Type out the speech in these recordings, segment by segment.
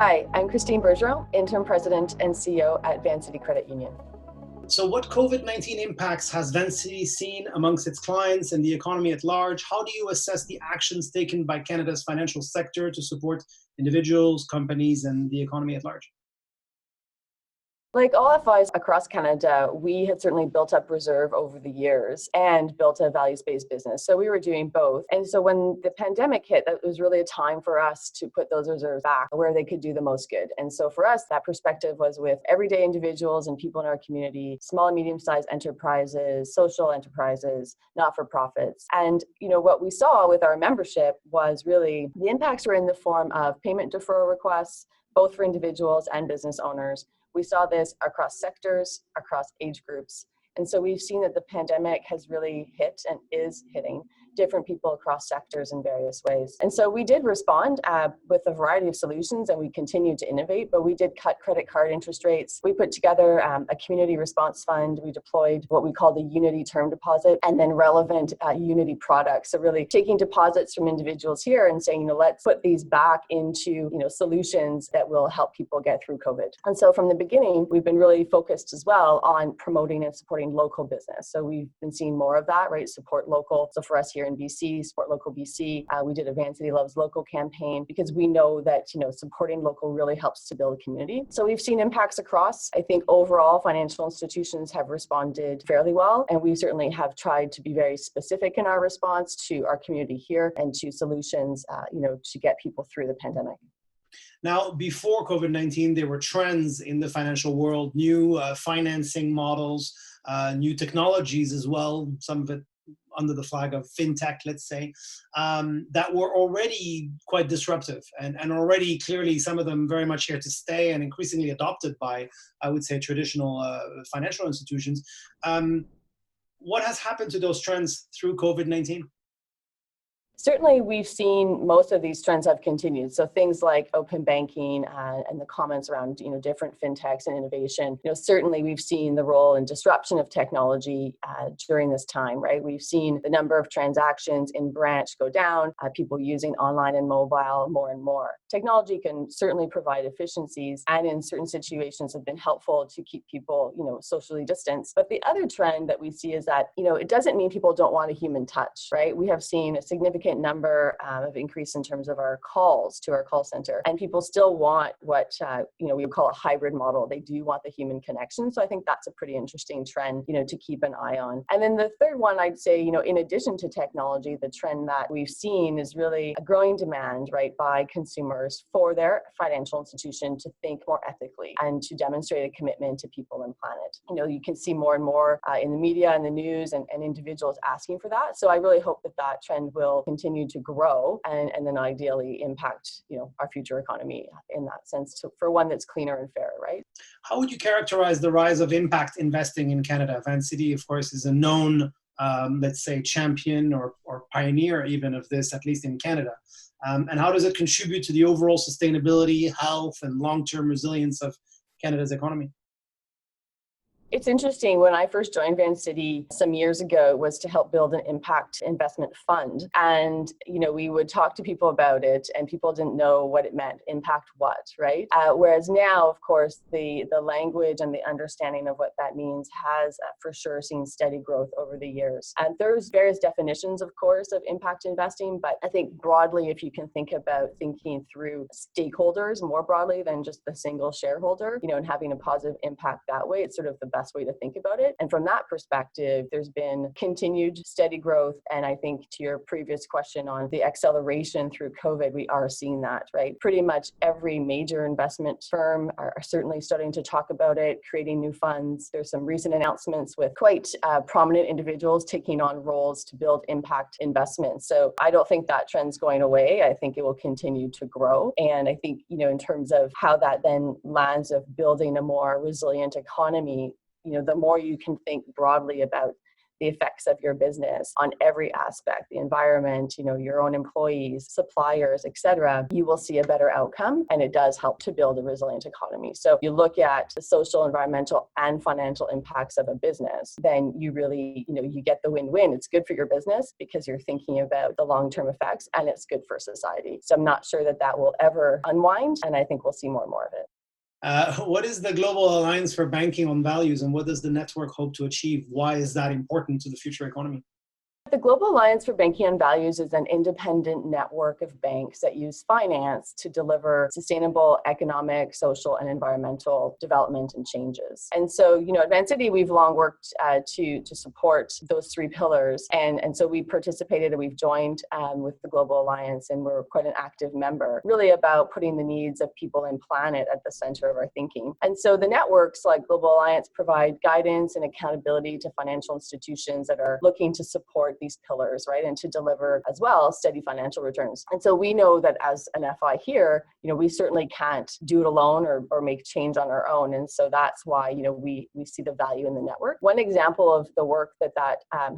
Hi, I'm Christine Bergeron, Interim President and CEO at Vancity Credit Union. So, what COVID-19 impacts has Vancity seen amongst its clients and the economy at large? How do you assess the actions taken by Canada's financial sector to support individuals, companies, and the economy at large? Like all FIs across Canada, we had certainly built up reserve over the years and built a values-based business. So we were doing both. And so when the pandemic hit, that was really a time for us to put those reserves back where they could do the most good. And so for us, that perspective was with everyday individuals and people in our community, small and medium-sized enterprises, social enterprises, not-for-profits. And what we saw with our membership was really the impacts were in the form of payment deferral requests, both for individuals and business owners. We saw this across sectors, across age groups. And so we've seen that the pandemic has really hit and is hitting different people across sectors in various ways. And so we did respond with a variety of solutions, and we continue to innovate, but we did cut credit card interest rates. We put together a community response fund. We deployed what we call the Unity term deposit and then relevant Unity products. So really taking deposits from individuals here and saying, let's put these back into, solutions that will help people get through COVID. And so from the beginning, we've been really focused as well on promoting and supporting local business. So we've been seeing more of that, right? Support local. So for us here in BC, Support Local BC, we did a Vancity Loves Local campaign because we know that, supporting local really helps to build a community. So we've seen impacts across. I think overall financial institutions have responded fairly well, and we certainly have tried to be very specific in our response to our community here and to solutions, to get people through the pandemic. Now, before COVID-19, there were trends in the financial world, new financing models, new technologies as well, some of it under the flag of fintech, let's say, that were already quite disruptive and already clearly some of them very much here to stay and increasingly adopted by, I would say, traditional financial institutions. What has happened to those trends through COVID-19? Certainly, we've seen most of these trends have continued. So things like open banking and the comments around, different fintechs and innovation. Certainly we've seen the role and disruption of technology during this time, right? We've seen the number of transactions in branch go down, people using online and mobile more and more. Technology can certainly provide efficiencies and in certain situations have been helpful to keep people, socially distanced. But the other trend that we see is that, it doesn't mean people don't want a human touch, right? We have seen a significant number of increase in terms of our calls to our call center, and people still want what we would call a hybrid model. They do want the human connection. So I think that's a pretty interesting trend, to keep an eye on. And then the third one, I'd say, in addition to technology, the trend that we've seen is really a growing demand, right, by consumers for their financial institution to think more ethically and to demonstrate a commitment to people and planet. You can see more and more in the media and the news and individuals asking for that. So I really hope that trend will continue to grow and then ideally impact, our future economy in that sense for one that's cleaner and fairer, right? How would you characterize the rise of impact investing in Canada? Vancity, of course, is a known, let's say, champion or pioneer even of this, at least in Canada. And how does it contribute to the overall sustainability, health, and long-term resilience of Canada's economy? It's interesting. When I first joined Vancity some years ago, it was to help build an impact investment fund. And, we would talk to people about it and people didn't know what it meant, impact what, right? Whereas now, of course, the language and the understanding of what that means has for sure seen steady growth over the years. And there's various definitions, of course, of impact investing. But I think broadly, if you can think about thinking through stakeholders more broadly than just the single shareholder, and having a positive impact that way, it's sort of the best way to think about it. And from that perspective, there's been continued steady growth. And I think to your previous question on the acceleration through COVID, we are seeing that, right? Pretty much every major investment firm are certainly starting to talk about it, creating new funds. There's some recent announcements with quite prominent individuals taking on roles to build impact investments. So I don't think that trend's going away. I think it will continue to grow. And I think, in terms of how that then lands of building a more resilient economy, the more you can think broadly about the effects of your business on every aspect, the environment, your own employees, suppliers, etc., you will see a better outcome, and it does help to build a resilient economy. So you look at the social, environmental, and financial impacts of a business, then you really, you get the win-win. It's good for your business because you're thinking about the long-term effects, and it's good for society. So I'm not sure that will ever unwind, and I think we'll see more and more of it. What is the Global Alliance for Banking on Values, and what does the network hope to achieve? Why is that important to the future economy? The Global Alliance for Banking on Values is an independent network of banks that use finance to deliver sustainable economic, social, and environmental development and changes. And so, at Vancity, we've long worked to support those three pillars. And so we participated and we've joined with the Global Alliance, and we're quite an active member, really about putting the needs of people and planet at the center of our thinking. And so the networks like Global Alliance provide guidance and accountability to financial institutions that are looking to support these pillars, right, and to deliver as well steady financial returns. And so we know that as an FI here, we certainly can't do it alone or make change on our own. And so that's why, we see the value in the network. One example of the work that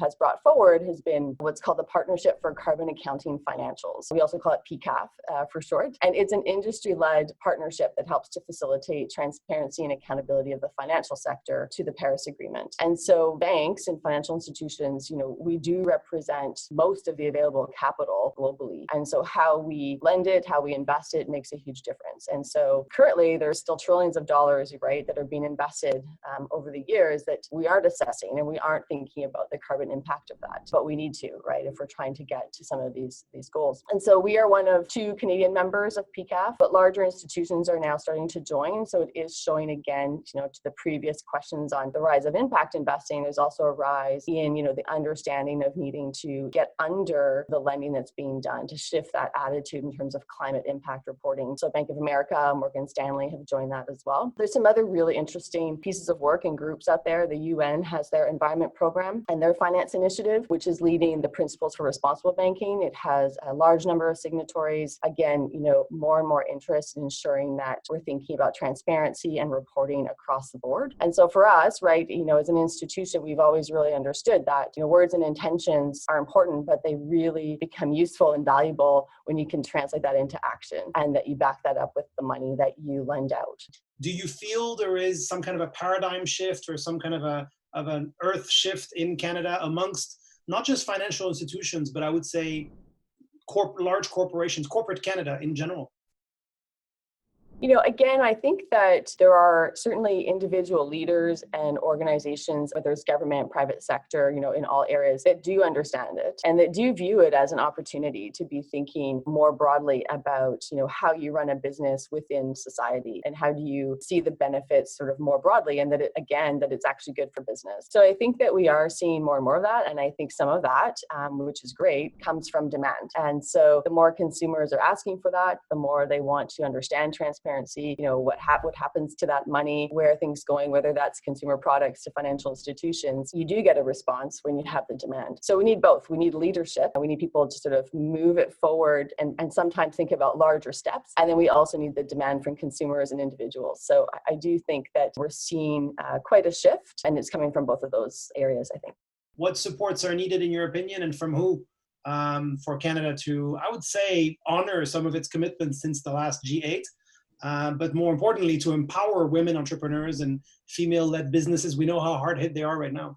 has brought forward has been what's called the Partnership for Carbon Accounting Financials. We also call it PCAF for short. And it's an industry-led partnership that helps to facilitate transparency and accountability of the financial sector to the Paris Agreement. And so banks and financial institutions, we do represent most of the available capital globally. And so how we lend it, how we invest it makes a huge difference. And so currently there's still trillions of dollars, right, that are being invested over the years that we aren't assessing, and we aren't thinking about the carbon impact of that. But we need to, right, if we're trying to get to some of these goals. And so we are one of 2 Canadian members of PCAF, but larger institutions are now starting to join. So it is showing again, to the previous questions on the rise of impact investing, there's also a rise in, the understanding of needing to get under the lending that's being done to shift that attitude in terms of climate impact reporting. So Bank of America, Morgan Stanley have joined that as well. There's some other really interesting pieces of work and groups out there. The UN has their environment program and their finance initiative, which is leading the principles for responsible banking. It has a large number of signatories. Again, more and more interest in ensuring that we're thinking about transparency and reporting across the board. And so for us, right, as an institution, we've always really understood that, words and intentions are important, but they really become useful and valuable when you can translate that into action and that you back that up with the money that you lend out. Do you feel there is some kind of a paradigm shift or some kind of an earth shift in Canada amongst not just financial institutions, but I would say large corporations, corporate Canada in general? Again, I think that there are certainly individual leaders and organizations, whether it's government, private sector, in all areas that do understand it and that do view it as an opportunity to be thinking more broadly about, how you run a business within society and how do you see the benefits sort of more broadly, and that it's actually good for business. So I think that we are seeing more and more of that. And I think some of that, which is great, comes from demand. And so the more consumers are asking for that, the more they want to understand transparency, what happens to that money, where are things going, whether that's consumer products to financial institutions. You do get a response when you have the demand. So we need both. We need leadership. We need people to sort of move it forward and sometimes think about larger steps. And then we also need the demand from consumers and individuals. So I do think that we're seeing quite a shift, and it's coming from both of those areas, I think. What supports are needed, in your opinion, and from who, for Canada to, I would say, honor some of its commitments since the last G8? But more importantly, to empower women entrepreneurs and female-led businesses. We know how hard hit they are right now.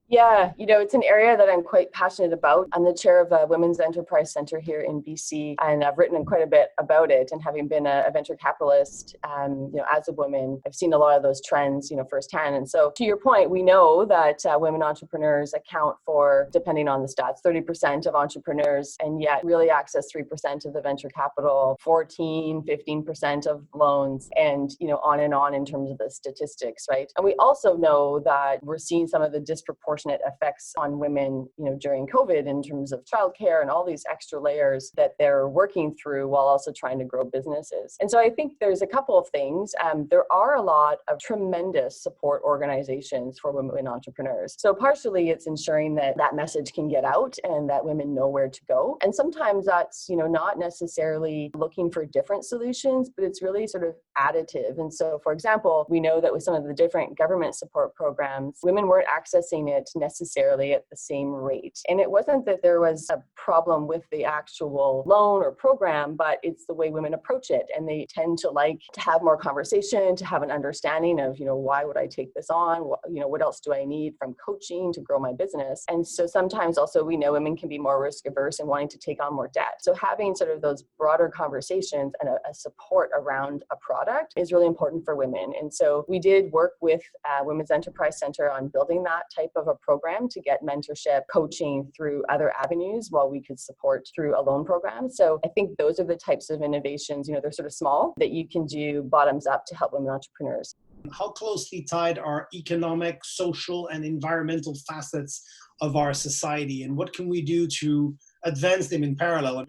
Yeah, it's an area that I'm quite passionate about. I'm the chair of a Women's Enterprise Center here in BC, and I've written quite a bit about it. And having been a venture capitalist, as a woman, I've seen a lot of those trends, firsthand. And so to your point, we know that women entrepreneurs account for, depending on the stats, 30% of entrepreneurs, and yet really access 3% of the venture capital, 15% of loans, and, on in terms of the statistics, right? And we also know that we're seeing some of the disproportionate effects on women, during COVID in terms of childcare and all these extra layers that they're working through while also trying to grow businesses. And so I think there's a couple of things. There are a lot of tremendous support organizations for women entrepreneurs. So partially it's ensuring that that message can get out and that women know where to go. And sometimes that's, not necessarily looking for different solutions, but it's really sort of additive. And so, for example, we know that with some of the different government support programs, women weren't accessing it it necessarily at the same rate. And it wasn't that there was a problem with the actual loan or program, but it's the way women approach it. And they tend to like to have more conversation, to have an understanding of, why would I take this on? What else do I need from coaching to grow my business? And so sometimes also we know women can be more risk averse and wanting to take on more debt. So having sort of those broader conversations and a support around a product is really important for women. And so we did work with Women's Enterprise Center on building that type of a program to get mentorship, coaching through other avenues while we could support through a loan program. So I think those are the types of innovations, they're sort of small that you can do bottoms up to help women entrepreneurs. How closely tied are economic, social, and environmental facets of our society, and what can we do to advance them in parallel?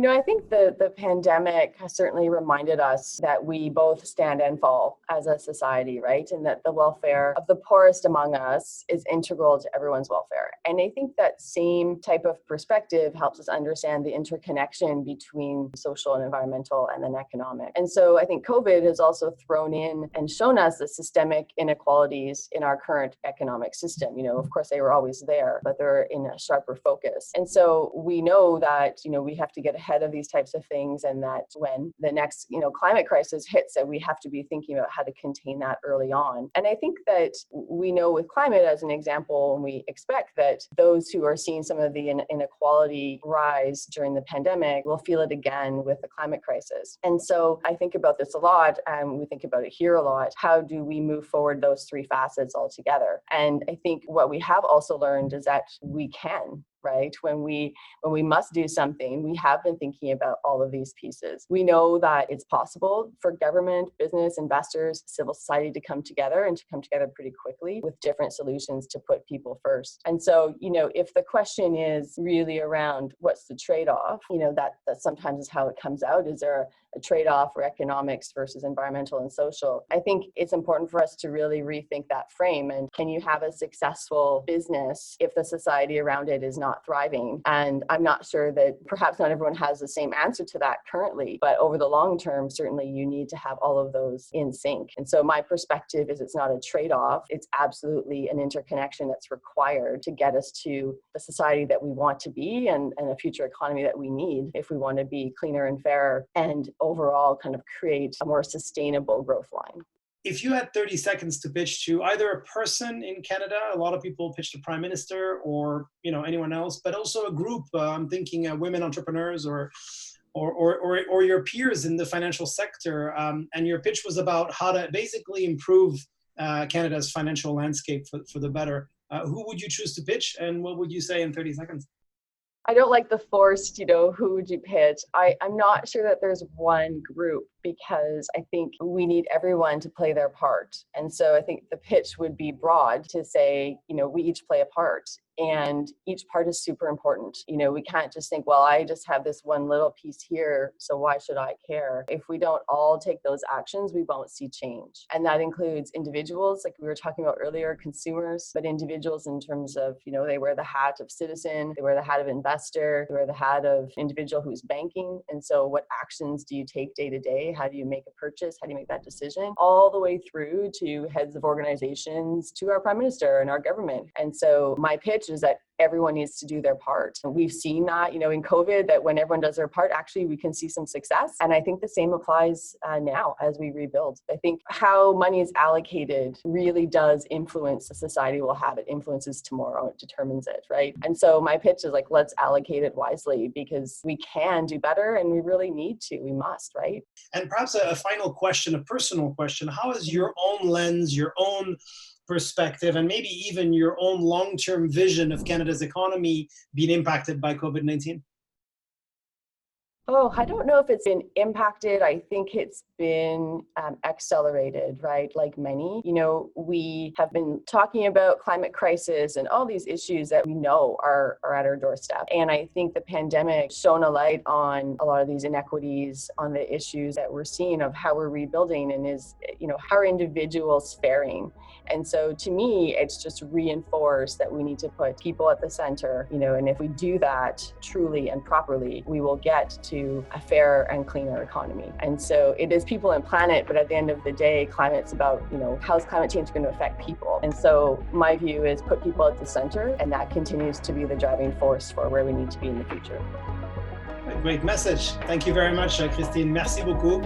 I think the pandemic has certainly reminded us that we both stand and fall as a society, right? And that the welfare of the poorest among us is integral to everyone's welfare. And I think that same type of perspective helps us understand the interconnection between social and environmental and then economic. And so I think COVID has also thrown in and shown us the systemic inequalities in our current economic system. Of course, they were always there, but they're in a sharper focus. And so we know that, we have to get ahead of these types of things, and that when the next climate crisis hits, that we have to be thinking about how to contain that early on. And I think that we know with climate as an example, and we expect that those who are seeing some of the inequality rise during the pandemic will feel it again with the climate crisis. And so I think about this a lot, and we think about it here a lot. How do we move forward those three facets all together? And I think what we have also learned is that we can, right? When we must do something, we have been thinking about all of these pieces. We know that it's possible for government, business, investors, civil society to come together, and to come together pretty quickly with different solutions to put people first. And so, if the question is really around what's the trade-off, that sometimes is how it comes out. Is there a trade-off for economics versus environmental and social? I think it's important for us to really rethink that frame. And can you have a successful business if the society around it is not thriving? And I'm not sure that perhaps not everyone has the same answer to that currently, but over the long term, certainly you need to have all of those in sync. And so my perspective is it's not a trade-off. It's absolutely an interconnection that's required to get us to the society that we want to be, and a future economy that we need if we want to be cleaner and fairer and overall kind of create a more sustainable growth line. If you had 30 seconds to pitch to either a person in Canada, a lot of people pitch the Prime Minister, or anyone else, but also a group, I'm thinking women entrepreneurs or your peers in the financial sector, and your pitch was about how to basically improve Canada's financial landscape for the better, who would you choose to pitch, and what would you say in 30 seconds? I don't like the forced, who would you pitch? I'm not sure that there's one group, because I think we need everyone to play their part. And so I think the pitch would be broad to say, we each play a part, and each part is super important. We can't just think, well, I just have this one little piece here, so why should I care? If we don't all take those actions, we won't see change. And that includes individuals, like we were talking about earlier, consumers, but individuals in terms of, they wear the hat of citizen, they wear the hat of investor, they wear the hat of individual who's banking. And so what actions do you take day to day? How do you make a purchase? How do you make that decision? All the way through to heads of organizations, to our Prime Minister and our government. And so my pitch is that everyone needs to do their part. We've seen that, in COVID, that when everyone does their part, actually we can see some success. And I think the same applies now as we rebuild. I think how money is allocated really does influence the society we'll have. It influences tomorrow. It determines it, right? And so my pitch is like, let's allocate it wisely, because we can do better, and we really need to. We must, right? And perhaps a final question, a personal question. How has your own lens, your own perspective, and maybe even your own long-term vision of Canada's economy been impacted by COVID-19? Oh, I don't know if it's been impacted. I think it's been accelerated, right? Like many, we have been talking about climate crisis and all these issues that we know are at our doorstep. And I think the pandemic shone a light on a lot of these inequities, on the issues that we're seeing of how we're rebuilding, and how are individuals faring. And so to me, it's just reinforced that we need to put people at the center, and if we do that truly and properly, we will get to to a fairer and cleaner economy. And so it is people and planet, but at the end of the day, climate's about, how's climate change going to affect people? And so my view is put people at the center, and that continues to be the driving force for where we need to be in the future. A great message. Thank you very much, Christine. Merci beaucoup.